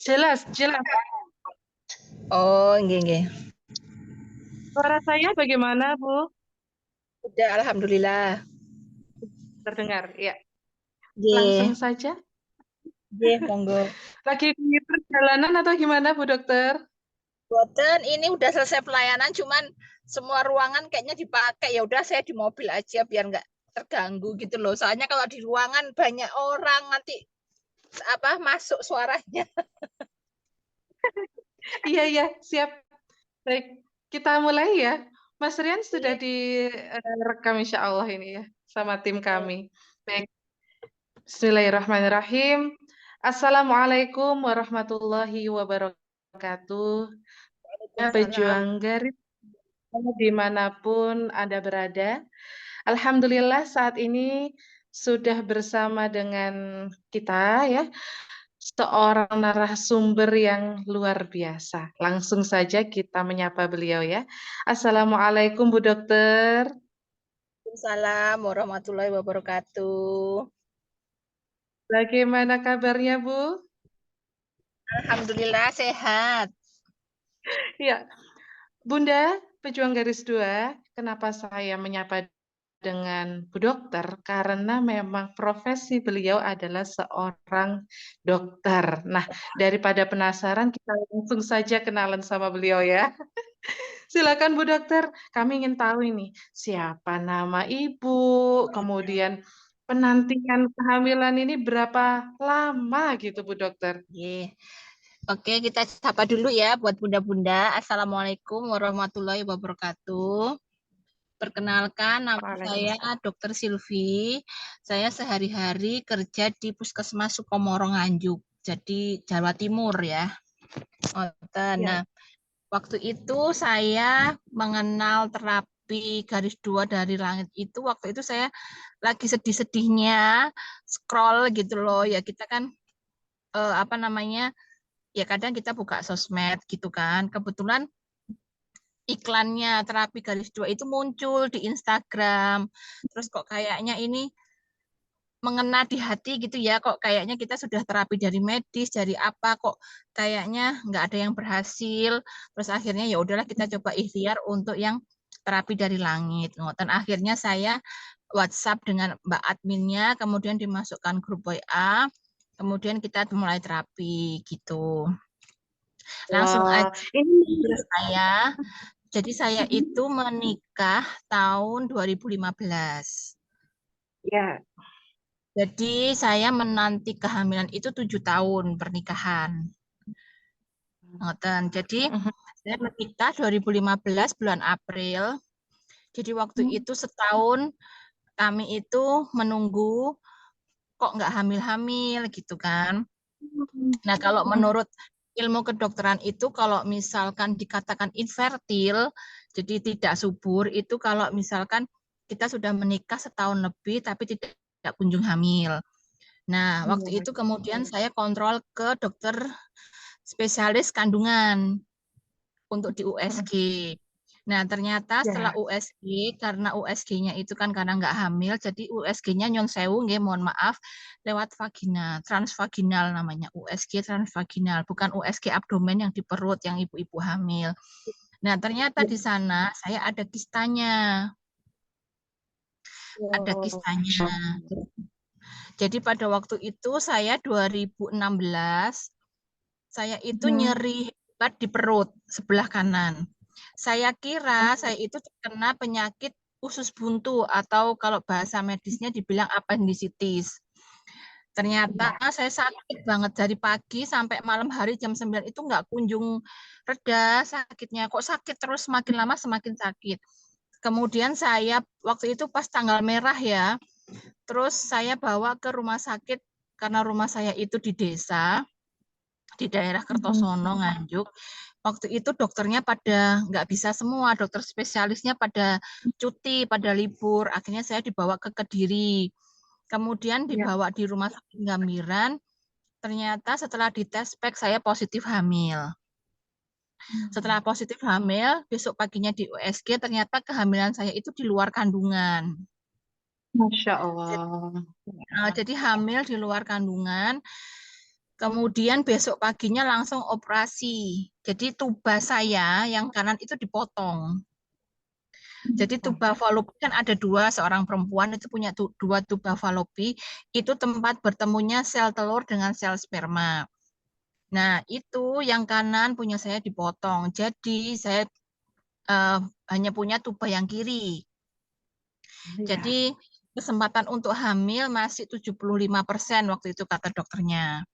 Jelas, jelas. Oh, nggih nggih. Suara saya bagaimana, Bu? Udah alhamdulillah. Terdengar, ya. Nggih, Langsung saja. nggih monggo. Lagi di perjalanan atau gimana, Bu Dokter? Boten ini udah selesai pelayanan cuman semua ruangan kayaknya dipakai. Ya udah saya di mobil aja biar nggak terganggu gitu loh. Soalnya kalau di ruangan banyak orang nanti apa masuk suaranya. Iya, iya, siap. Baik, kita mulai ya. Mas Rian sudah Nggih. direkam insya Allah ini ya, sama tim kami. Baik, Bismillahirrahmanirrahim. Assalamualaikum warahmatullahi wabarakatuh. Ya, Waalaikumsalam. pejuang garis dimanapun Anda berada. Alhamdulillah saat ini sudah bersama dengan kita ya, seorang narasumber yang luar biasa. Langsung saja kita menyapa beliau ya. Assalamualaikum Bu Dokter. Waalaikumsalam warahmatullahi wabarakatuh. Bagaimana kabarnya Bu? Alhamdulillah sehat. Ya, Bunda, pejuang garis dua, kenapa saya menyapa dengan Bu Dokter? Karena memang profesi beliau adalah seorang dokter. Nah, daripada penasaran, kita langsung saja kenalan sama beliau ya. Silakan Bu Dokter, kami ingin tahu ini siapa nama Ibu, kemudian penantian kehamilan ini berapa lama gitu Bu Dokter? Nggih. Oke, kita sapa dulu ya buat bunda-bunda. Assalamualaikum warahmatullahi wabarakatuh. Perkenalkan, nama saya Waalaikumsalam. Dr. Silvi. Saya sehari-hari kerja di Puskesmas Sukomoro Nganjuk, jadi Jawa Timur ya. Nah, Ya. waktu itu saya mengenal terapi garis dua dari langit itu. Waktu itu saya lagi sedih-sedihnya scroll gitu loh. Ya kita kan apa namanya? Ya kadang kita buka sosmed gitu kan. Kebetulan iklannya terapi garis dua itu muncul di Instagram. Terus kok kayaknya ini mengena di hati gitu ya, kok kayaknya kita sudah terapi dari medis, dari apa kok kayaknya nggak ada yang berhasil. Terus akhirnya ya udahlah kita coba ikhtiar untuk yang terapi dari langit. Dan akhirnya saya WhatsApp dengan Mbak adminnya, kemudian dimasukkan grup WA, kemudian kita mulai terapi gitu. Langsung Wah, aja ini saya. Jadi saya itu menikah tahun 2015. ya. Jadi saya menanti kehamilan itu 7 tahun pernikahan. Ngoten. Jadi saya menikah 2015 bulan April. Jadi waktu itu setahun kami itu menunggu kok nggak hamil-hamil gitu kan. Nah kalau menurut ilmu kedokteran itu kalau misalkan dikatakan infertil, jadi tidak subur, itu kalau misalkan kita sudah menikah setahun lebih tapi tidak kunjung hamil. Nah, waktu Iya. itu kemudian saya kontrol ke dokter spesialis kandungan untuk di USG. Nah, ternyata setelah Ya. USG, karena USG-nya itu kan karena nggak hamil, jadi USG-nya nyon sewu, nggih, mohon maaf, lewat vagina, transvaginal namanya, USG transvaginal, bukan USG abdomen yang di perut, yang ibu-ibu hamil. Nah, ternyata di sana saya ada kistanya, ada Oh. kistanya. Jadi pada waktu itu saya 2016, saya itu Hmm. nyeri hebat di perut sebelah kanan. Saya kira saya itu terkena penyakit usus buntu atau kalau bahasa medisnya dibilang appendicitis. Ternyata Ya. saya sakit banget dari pagi sampai malam hari jam 9 itu nggak kunjung reda sakitnya. Kok sakit terus semakin lama semakin sakit. Kemudian saya waktu itu pas tanggal merah ya, terus saya bawa ke rumah sakit karena rumah saya itu di desa, di daerah Kertosono, Nganjuk. Waktu itu dokternya pada nggak bisa semua, dokter spesialisnya pada cuti, pada libur. Akhirnya saya dibawa ke Kediri. Kemudian Ya. dibawa di rumah sakit Gambiran, ternyata setelah dites spek saya positif hamil. Setelah positif hamil, besok paginya di USG, ternyata kehamilan saya itu di luar kandungan. Masya Allah. Jadi hamil di luar kandungan. Kemudian besok paginya langsung operasi. Jadi tuba saya yang kanan itu dipotong. Jadi tuba falopi kan ada dua, seorang perempuan itu punya dua tuba falopi, itu tempat bertemunya sel telur dengan sel sperma. Nah, itu yang kanan punya saya dipotong. Jadi saya hanya punya tuba yang kiri. Iya. Jadi kesempatan untuk hamil masih 75% waktu itu kata dokternya.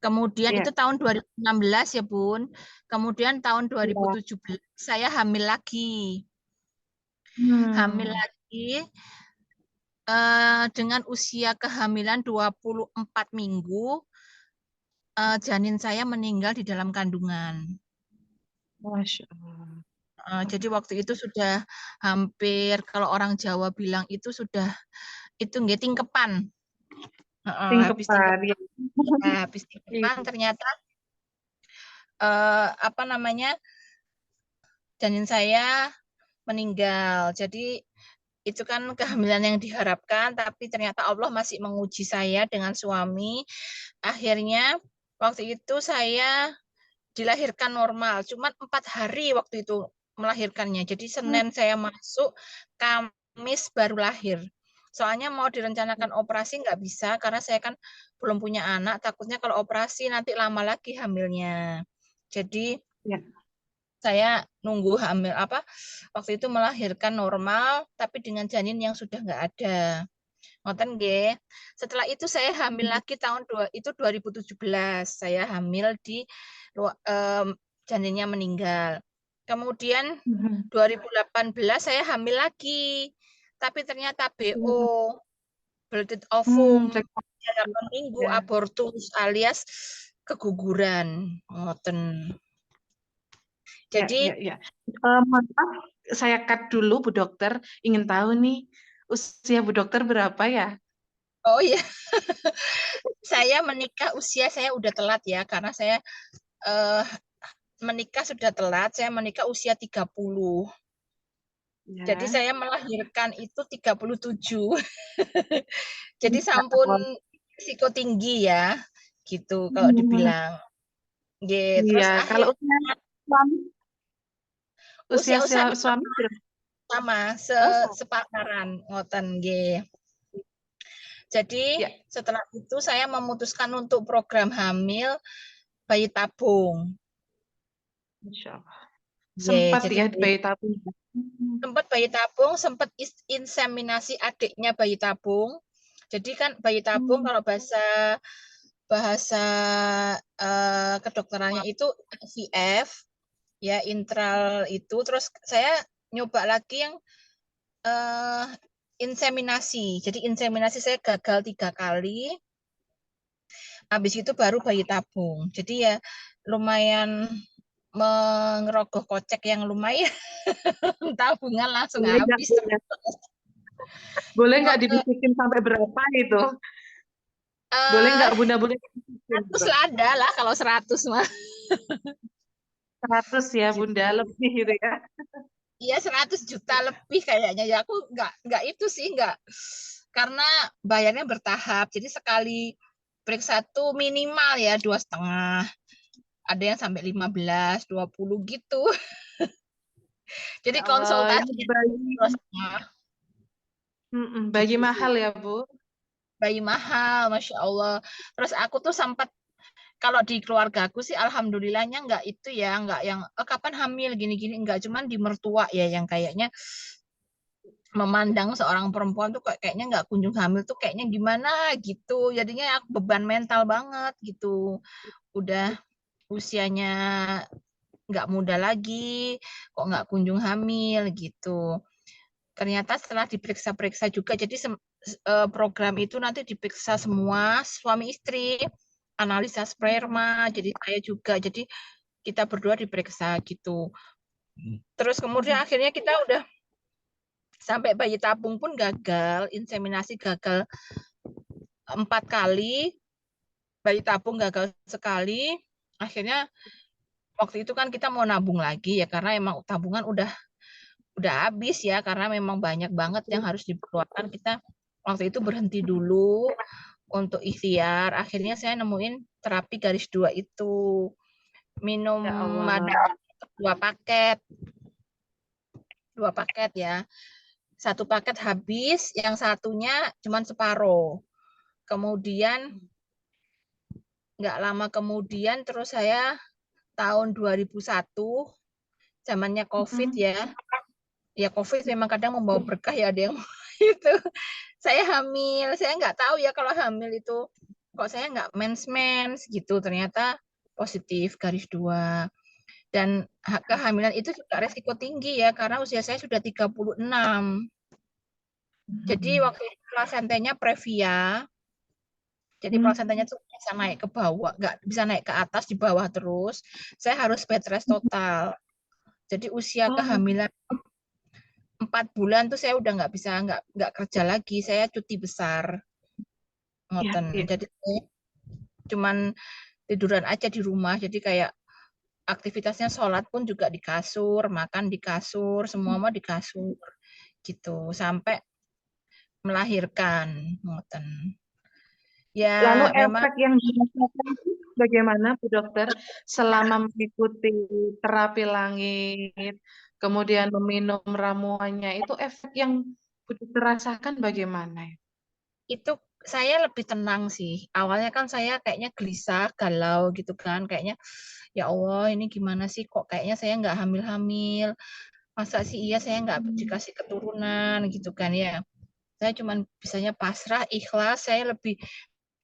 Kemudian Iya. itu tahun 2016 ya Bun. Kemudian tahun Iya. 2017 saya hamil lagi. Hamil Hmm. lagi dengan usia kehamilan 24 minggu, janin saya meninggal di dalam kandungan. Masya Allah. Jadi waktu itu sudah hampir, kalau orang Jawa bilang itu sudah, itu nggak tingkepan. Habis Tingkepan. tingkepan, Ya. ya, habis tingkepan Iya. ternyata apa namanya, janin saya meninggal. Jadi itu kan kehamilan yang diharapkan, tapi ternyata Allah masih menguji saya dengan suami. Akhirnya waktu itu saya dilahirkan normal, cuman 4 hari waktu itu melahirkannya. Jadi Senin saya masuk, Kamis baru lahir. Soalnya mau direncanakan operasi nggak bisa, karena saya kan belum punya anak, takutnya kalau operasi nanti lama lagi hamilnya. Jadi Ya. saya nunggu hamil apa waktu itu melahirkan normal tapi dengan janin yang sudah nggak ada. Ngoten nggih. Setelah itu saya hamil lagi itu 2017. Saya hamil di janinnya meninggal. Kemudian 2018 saya hamil lagi. Tapi ternyata BO, blooded ovum, 8 minggu Ya. abortus alias keguguran. Ngoten. Ya, Jadi ya, ya. Maaf, saya cut dulu Bu Dokter. Ingin tahu nih usia Bu Dokter berapa ya? oh iya, saya menikah usia saya udah telat ya, karena saya eh, menikah sudah telat, saya menikah usia 30. Jadi Ya. saya melahirkan itu 37. Jadi Insya sampun Allah. risiko tinggi ya, gitu kalau dibilang. Iya, Terus kalau akhir suami, usia usia-usia suami berapa? sama Oh, sama. sepantaran ngoten nggih. Jadi Ya, setelah itu saya memutuskan untuk program hamil bayi tabung. Insya Allah. Nggih, Sempat jadi ya bayi bayi tabung. sempat bayi tabung, sempat inseminasi adiknya bayi tabung. Jadi kan bayi tabung Hmm. kalau bahasa bahasa kedokterannya itu IVF ya, intral itu. Terus saya nyoba lagi yang eh, inseminasi. Jadi inseminasi saya gagal 3 kali. Habis itu baru bayi tabung. Jadi ya lumayan mengerogoh kocek yang lumayan. Tabungan langsung Boleh nggak, habis. boleh nggak Ngoten. dibisikin sampai berapa itu? Boleh Eh, nggak Bunda, boleh dibisikin 100 gitu? lah ada lah kalau 100 mah. 100 ya Bunda, Gitu. lebih gitu ya. Iya 100 juta lebih kayaknya ya, aku nggak itu sih nggak, karena bayarnya bertahap. Jadi sekali periksa tuh minimal ya 2,5, ada yang sampai 15 20 gitu. Jadi Ini konsultasinya bayi, 2,5 bayi gitu. mahal ya Bu. Bayi mahal, masya Allah. Terus aku tuh sempat, kalau di keluarga aku sih alhamdulillahnya nggak itu ya, nggak yang kapan hamil gini-gini, nggak, cuman di mertua ya yang kayaknya memandang seorang perempuan tuh kayaknya nggak kunjung hamil tuh kayaknya gimana gitu. Jadinya aku beban mental banget gitu. Udah usianya nggak muda lagi, kok nggak kunjung hamil gitu. Ternyata setelah diperiksa-periksa juga, jadi program itu nanti diperiksa semua suami istri, analisa sperma, jadi saya juga, jadi kita berdua diperiksa gitu. Terus kemudian akhirnya kita udah sampai bayi tabung pun gagal, inseminasi gagal 4 kali, bayi tabung gagal sekali. Akhirnya waktu itu kan kita mau nabung lagi ya, karena emang tabungan udah habis ya, karena memang banyak banget yang harus dikeluarkan. Kita waktu itu berhenti dulu untuk ikhtiar. Akhirnya saya nemuin terapi garis 2 itu. Minum Ya madu Allah. 2 paket. 2 paket ya. 1 paket habis, yang satunya cuma separuh. Kemudian nggak lama kemudian terus saya tahun 2001 zamannya COVID Mm-mm. ya. Ya COVID memang kadang membawa berkah ya, ada yang itu. Saya hamil, saya nggak tahu ya kalau hamil itu kok saya nggak mens-mens gitu. Ternyata positif garis 2. Dan kehamilan itu juga resiko tinggi ya karena usia saya sudah 36. Jadi waktu itu plasentanya Previa. Jadi plasentanya Mm. tuh bisa naik ke bawah, nggak bisa naik ke atas, di bawah terus. Saya harus bed rest total. Jadi usia Oh, kehamilan 4 bulan tuh saya udah nggak kerja lagi. Saya cuti besar, iya, ngoten. iya. Jadi saya cuman tiduran aja di rumah. Jadi kayak aktivitasnya sholat pun juga di kasur, makan di kasur, semua mau di kasur gitu sampai melahirkan, ngoten. Lalu Ya memang efek yang dirasakan itu bagaimana, Bu Dokter, selama mengikuti terapi langit, kemudian meminum ramuannya, itu efek yang Bu Dokter rasakan bagaimana? itu saya lebih tenang sih. Awalnya kan saya kayaknya gelisah, galau gitu kan. Kayaknya ya Allah ini gimana sih kok kayaknya saya nggak hamil-hamil. Masa sih iya saya nggak Hmm. dikasih keturunan gitu kan ya. Saya cuman bisanya pasrah, ikhlas. Saya lebih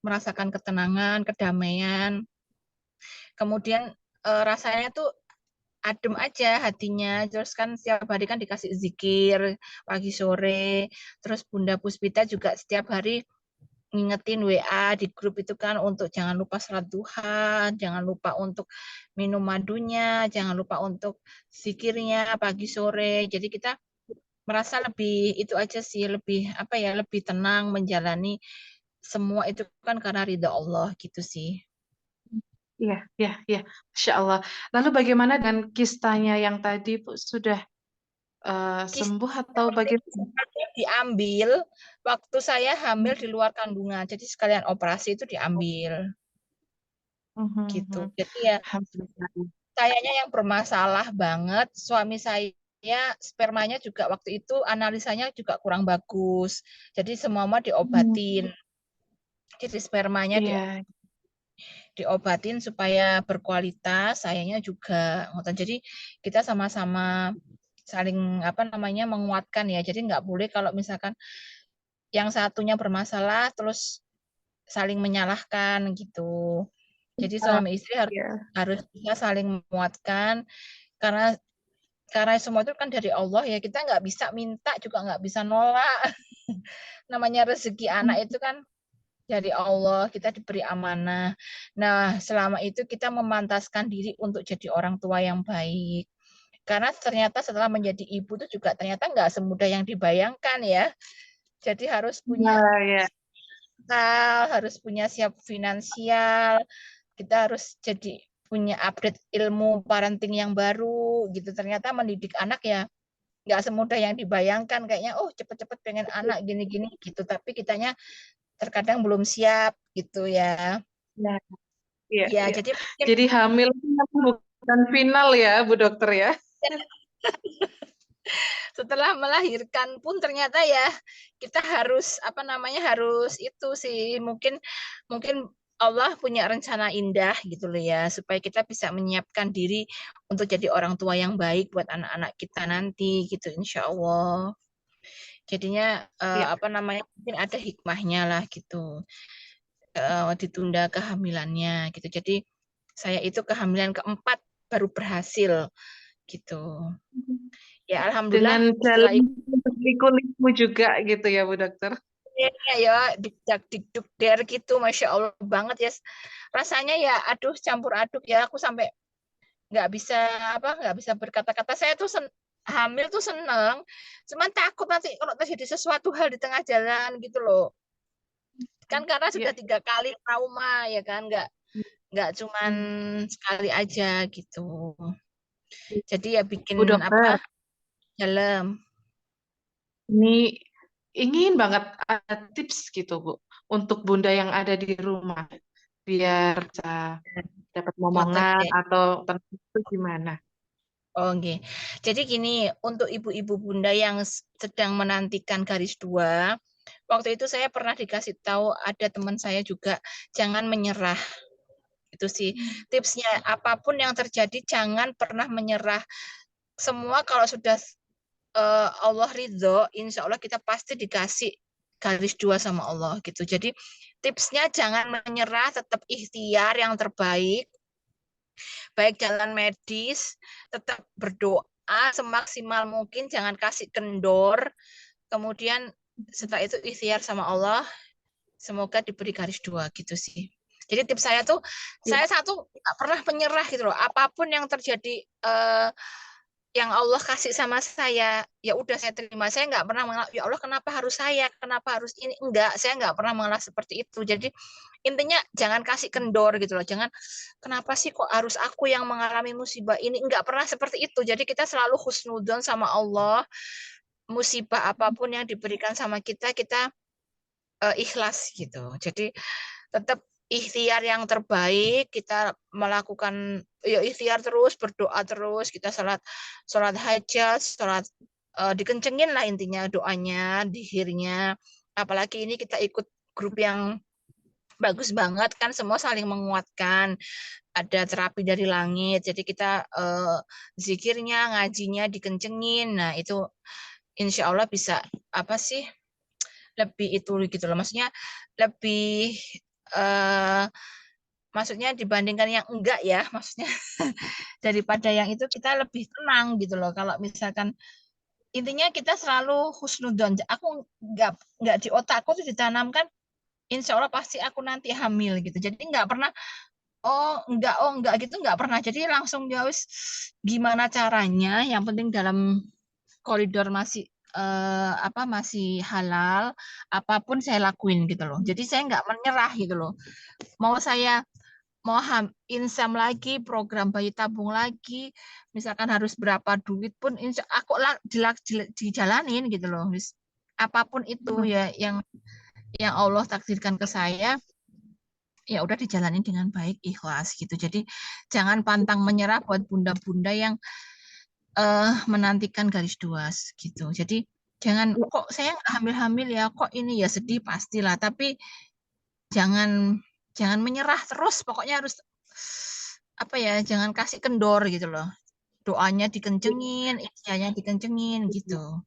merasakan ketenangan, kedamaian. Kemudian rasanya tuh adem aja hatinya. Terus kan setiap hari kan dikasih zikir pagi sore. Terus Bunda Puspita juga setiap hari ngingetin WA di grup itu kan untuk jangan lupa salat duha, jangan lupa untuk minum madunya, jangan lupa untuk zikirnya pagi sore. Jadi kita merasa lebih itu aja sih, lebih apa ya, lebih tenang menjalani semua itu kan karena ridha Allah gitu sih. Iya, iya, iya. Masya Allah. Lalu bagaimana dengan kistanya yang tadi, Bu, sudah sembuh atau bagaimana? Diambil waktu saya hamil di luar kandungan, jadi sekalian operasi itu diambil Mhm, gitu. mhm. Jadi ya Alhamdulillah. kayaknya yang bermasalah banget suami saya, spermanya juga waktu itu analisanya juga kurang bagus. Jadi semua Hmm. diobatin. Jadi spermanya Iya. diobatin supaya berkualitas, sayanya juga. Jadi kita sama-sama saling apa namanya menguatkan ya. Jadi nggak boleh kalau misalkan yang satunya bermasalah terus saling menyalahkan gitu. Jadi Ah, suami istri harus iya. harus bisa saling menguatkan karena semua itu kan dari Allah ya, kita nggak bisa minta juga nggak bisa nolak. Namanya rezeki anak itu kan dari Allah, kita diberi amanah. Nah, selama itu kita memantaskan diri untuk jadi orang tua yang baik. Karena ternyata setelah menjadi ibu itu juga ternyata nggak semudah yang dibayangkan ya. Jadi harus punya Nah, ya. akal, harus punya siap finansial, kita harus jadi punya update ilmu parenting yang baru gitu. Ternyata mendidik anak ya nggak semudah yang dibayangkan, kayaknya oh cepet-cepet pengen anak gini-gini gitu, tapi kitanya terkadang belum siap gitu ya. Ya, iya, Ya iya. jadi mungkin Jadi hamil itu bukan final ya, Bu Dokter ya. setelah melahirkan pun ternyata ya kita harus apa namanya, harus itu sih, mungkin mungkin Allah punya rencana indah gitu loh ya, supaya kita bisa menyiapkan diri untuk jadi orang tua yang baik buat anak-anak kita nanti gitu insya Allah. Jadinya Iya. apa namanya, mungkin ada hikmahnya lah gitu, ditunda kehamilannya gitu. Jadi saya itu kehamilan keempat baru berhasil gitu. Ya alhamdulillah Dengan setelah jalan liku-liku juga gitu ya, Bu Dokter. iya ya dikdak dikduk der gitu, masya Allah banget ya, rasanya ya aduh campur aduk ya, aku sampai nggak bisa apa, nggak bisa berkata-kata. Saya tuh hamil tuh seneng, cuman takut nanti kalau terjadi sesuatu hal di tengah jalan gitu loh kan, karena sudah Iya. 3 kali trauma ya kan, nggak cuman Hmm. sekali aja gitu. Jadi ya bikin Bu apa, Dokter, dalam. ini ingin banget ada tips gitu, Bu, untuk Bunda yang ada di rumah biar bisa dapat Ngoten momongan nggih. atau tentang itu gimana? Oh, nggih. Jadi gini, untuk ibu-ibu bunda yang sedang menantikan garis 2, waktu itu saya pernah dikasih tahu ada teman saya juga, jangan menyerah. Itu sih tipsnya, apapun yang terjadi jangan pernah menyerah. Semua kalau sudah Allah ridho, insya Allah kita pasti dikasih garis 2 sama Allah gitu. Jadi tipsnya jangan menyerah, tetap ikhtiar yang terbaik, baik jalan medis, tetap berdoa semaksimal mungkin, jangan kasih kendor. Kemudian setelah itu ikhtiar sama Allah, semoga diberi garis 2 gitu sih. Jadi tips saya tuh, Ya, saya satu nggak pernah menyerah gitu loh. Apapun yang terjadi, yang Allah kasih sama saya, ya udah saya terima. Saya nggak pernah mengalah, ya Allah kenapa harus saya, kenapa harus ini, enggak, saya nggak pernah mengalah seperti itu. Jadi intinya jangan kasih kendor gitu loh, jangan kenapa sih kok harus aku yang mengalami musibah ini, enggak pernah seperti itu. Jadi kita selalu husnudzon sama Allah, musibah apapun yang diberikan sama kita, kita ikhlas gitu. Jadi tetap ikhtiar yang terbaik, kita melakukan ya ikhtiar terus, berdoa terus, kita sholat hajat, sholat dikencengin lah intinya doanya, dihirnya. Apalagi ini kita ikut grup yang bagus banget kan, semua saling menguatkan, ada terapi dari langit, jadi kita zikirnya, ngajinya dikencengin. Nah itu insya Allah bisa apa sih, lebih itu gitu loh, maksudnya lebih eh, maksudnya dibandingkan yang enggak ya, maksudnya daripada yang itu kita lebih tenang gitu loh. Kalau misalkan intinya kita selalu husnudon, aku nggak di otakku tuh ditanamkan insya Allah pasti aku nanti hamil gitu, jadi nggak pernah oh enggak gitu, nggak pernah. Jadi langsung ya wis, gimana caranya yang penting dalam koridor masih apa masih halal, apapun saya lakuin gitu loh. Jadi saya nggak menyerah gitu loh. Mau saya mau insam lagi, program bayi tabung lagi, misalkan harus berapa duit pun insya aku dijalanin gitu loh. Apapun itu ya yang Allah takdirkan ke saya, ya udah dijalanin dengan baik, ikhlas gitu. Jadi jangan pantang menyerah buat bunda-bunda yang menantikan garis 2 gitu. Jadi jangan kok saya nggak hamil-hamil ya, kok ini ya sedih pastilah, tapi jangan jangan menyerah terus, pokoknya harus apa ya, jangan kasih kendor gitu loh. Doanya dikencengin, ikhtiarnya dikencengin gitu.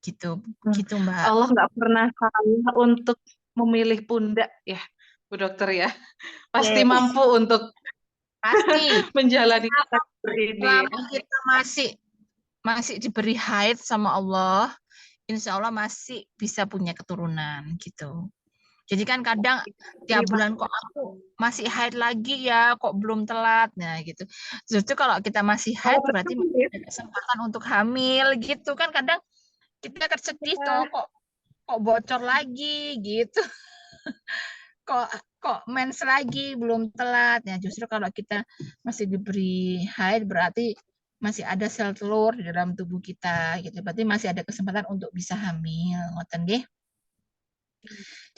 Gitu, gitu Mbak. Allah nggak pernah salah untuk memilih pundak ya, Bu Dokter ya. Pasti Oke, mampu untuk pasti menjalani selama, takdir ini selama ya. kita masih masih diberi haid sama Allah, insya Allah masih bisa punya keturunan gitu. Jadi kan kadang tiap Terima bulan kok aku masih haid lagi ya, kok belum telat, nah gitu. Justru kalau kita masih haid berarti masih kasih. ada kesempatan untuk hamil gitu kan. Kadang kita sedih tuh, kok bocor lagi gitu, kok kok mens lagi belum telat. Ya justru kalau kita masih diberi haid berarti masih ada sel telur di dalam tubuh kita gitu. Berarti masih ada kesempatan untuk bisa hamil. Ngoten nggih.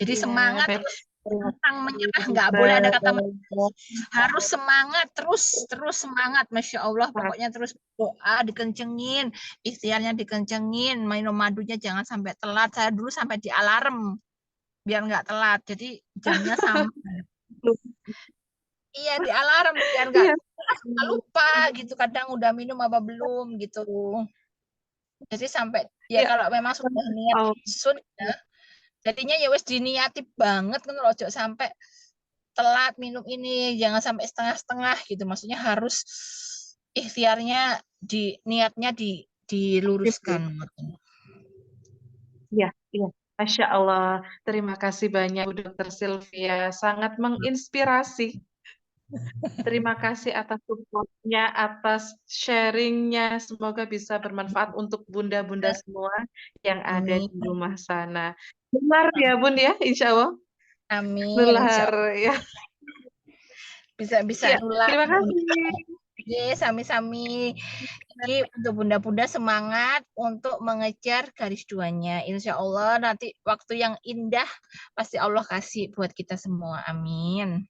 Jadi Iya, semangat baik. terus, Terima pantang kasih, menyerah, Bu nggak boleh ada Dokter. kata menyerah. Harus semangat terus, terus semangat, masya Allah, pokoknya terus doa dikencengin, ikhtiarnya dikencengin, minum madunya jangan sampai telat. Saya dulu sampai di alarm biar nggak telat, jadi jamnya sama. Iya, di alarm biar nggak Iya. lupa gitu, kadang udah minum apa belum gitu. Jadi sampai ya Iya. kalau memang sudah niat Oh, sun ya, jadinya ya wes diniati banget kan, loh sampai telat minum ini, jangan sampai setengah-setengah gitu. Maksudnya harus ikhtiarnya niatnya diluruskan. iya, iya. Masya Allah. Terima kasih banyak, Bu Dokter Sylvia. Sangat menginspirasi. Terima kasih atas supportnya, atas sharingnya. Semoga bisa bermanfaat untuk bunda-bunda semua yang ada Amin. di rumah sana. Benar ya, Bun ya, insya Allah. Amin. Insya Nular Allah ya. bisa Ya, nular. terima kasih. Oke, sami-sami. Jadi untuk bunda-bunda semangat untuk mengejar garis duanya. Insya Allah nanti waktu yang indah pasti Allah kasih buat kita semua. Amin.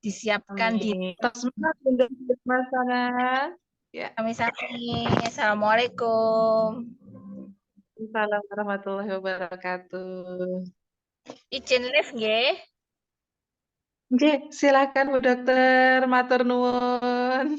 Disiapkan di Amin. Tetap semangat Bunda Masana. Ya. kami sami. Assalamualaikum. Assalamualaikum warahmatullahi wabarakatuh. Izin live nggih. Oke, silakan Bu Dokter, matur nuwun.